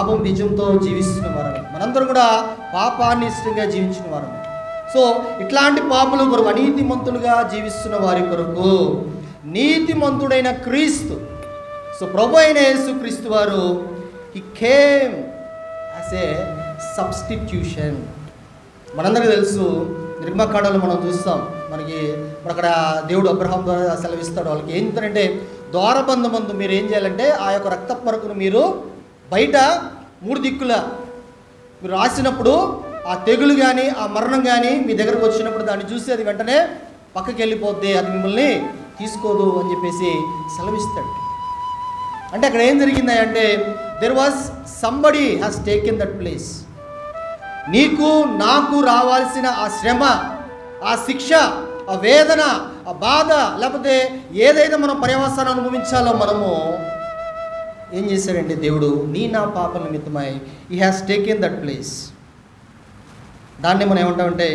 పాపం బీజంతో జీవిస్తున్న వారమే, మనందరం కూడా పాపాన్ని ఇష్టంగా జీవించిన వారమే. సో ఇట్లాంటి పాపుల కొరకు, అనీతిమంతులుగా జీవిస్తున్న వారి కొరకు నీతిమంతుడైన క్రీస్తు, సో ప్రభు అయిన యేసుక్రీస్తు వారు హి కేమ్ యాజ్ ఏ సబ్స్టిట్యూషన్. మనందరికీ తెలుసు, నిర్గమకాండలో మనం చూస్తాం, మనకి అక్కడ దేవుడు అబ్రహాం ద్వారా సెలవిస్తాడు వాళ్ళకి. ఏంటంటే ద్వారబంధమందు మీరు ఏం చేయాలంటే ఆ యొక్క రక్తపరకును మీరు బయట 3 దిక్కుల మీరు రాసినప్పుడు ఆ తెగులు కానీ ఆ మరణం కానీ మీ దగ్గరకు వచ్చినప్పుడు దాన్ని చూసి అది వెంటనే పక్కకి వెళ్ళిపోద్ది, అది మిమ్మల్ని తీసుకోదు అని చెప్పేసి సెలవిస్తాడు. అంటే అక్కడ ఏం జరిగింది అంటే there was somebody has taken that place. నీకు నాకు రావాల్సిన ఆ శ్రమ, ఆ శిక్ష, ఆ వేదన, ఆ బాధ, లేకపోతే ఏదైతే మనం పర్యవసానం అనుభవించాలో మనము ఏం చేశాడంటే దేవుడు నా పాపల నిమిత్తమై he has taken that place. దాన్ని మనం ఏమంటామంటే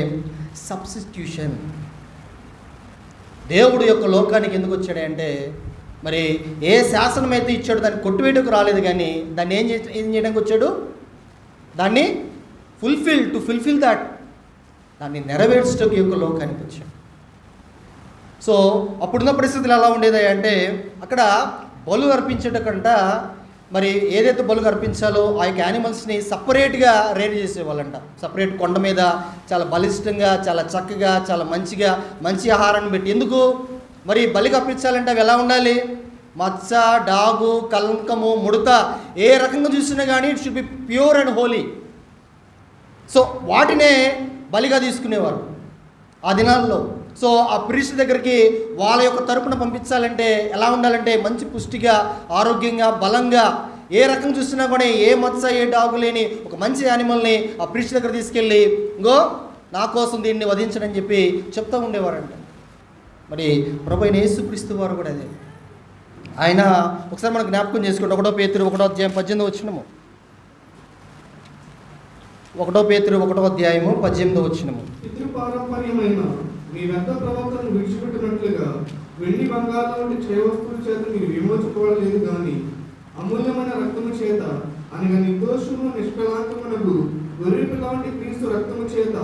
సబ్స్టిట్యూషన్. దేవుడు యొక్క లోకానికి ఎందుకు వచ్చాడంటే మరి ఏ శాసనం అయితే ఇచ్చాడో దాన్ని కొట్టివేయటకు రాలేదు, కానీ దాన్ని ఏం చేయడానికి వచ్చాడు, దాన్ని ఫుల్ఫిల్ దట్, దాన్ని నెరవేర్చడానికి యొక్క లోకానికి వచ్చాడు. సో అప్పుడున్న పరిస్థితులు ఎలా ఉండేది అంటే అక్కడ బలు అర్పించేటకంట మరి ఏదైతే బలు అర్పించాలో ఆ యొక్క యానిమల్స్ని సపరేట్గా రేర్ చేసేవాళ్ళంట. సపరేట్ కొండ మీద చాలా బలిష్టంగా, చాలా చక్కగా, చాలా మంచి ఆహారాన్ని పెట్టి. ఎందుకు మరి బలికి అర్పించాలంటే అవి ఎలా ఉండాలి, మచ్చ, డాగు, కలంకము, ముడత ఏ రకంగా చూసినా కానీ it should be pure and holy. So వాటినే బలిగా తీసుకునేవారు ఆ దినాల్లో. సో ఆ ప్రీస్ట్ దగ్గరికి వాళ్ళ యొక్క తరపున పంపించాలంటే ఎలా ఉండాలంటే మంచి పుష్టిగా, ఆరోగ్యంగా, బలంగా, ఏ రకం చూసినా కూడా ఏ మచ్చ ఏ డాగు లేని ఒక మంచి యానిమల్ని ఆ ప్రీస్ట్ దగ్గర తీసుకెళ్ళి ఇంగో నా కోసం దీన్ని వధించడని చెప్పి చెప్తూ ఉండేవారంట. మరి ప్రభు అయిన యేసుక్రీస్తు వారు కూడా అదే. ఆయన ఒకసారి మనం జ్ఞాపకం చేసుకుంటే 1 పేతురు 1వ అధ్యాయం 18వ వచనము, 1 పేతురు 1వ అధ్యాయము 18వ వచనము. పితృపారంపర్యమైన మీ వ్యర్థ ప్రవర్తనను విడిచిపెట్టినట్లుగా వెండి బంగారం వంటి క్షయ వస్తువుల చేత మీరు విమోచింపబడలేదు, కానీ అమూల్యమైన రక్తము చేత అనగా నిర్దోషము నిష్కళంకమునకు గొర్రె పిల్ల వంటి క్రీస్తు రక్తము చేత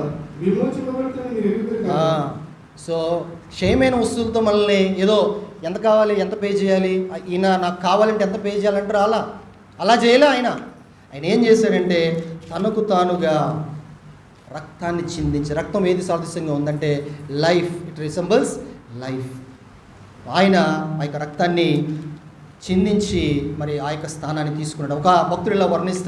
విమోచింపబడుతున్న మీరు ఎరుగుతారు. సో క్షయమైన వస్తువులతో మనల్ని ఏదో ఎంత కావాలి, ఎంత పే చేయాలి, ఈయన నాకు కావాలంటే ఎంత పే చేయాలంటారు, అలా చేయలే. ఆయన ఏం చేశాడంటే తనకు తానుగా రక్తాన్ని చిందించి, రక్తం ఏది సాదృశ్యంగా ఉందంటే లైఫ్, ఇట్ రిసెంబల్స్ లైఫ్. ఆయన ఆ యొక్క రక్తాన్ని చిందించి మరి ఆ యొక్క స్థానాన్ని తీసుకున్నాడు. ఒక భక్తుడు ఇలా వర్ణిస్తాడు.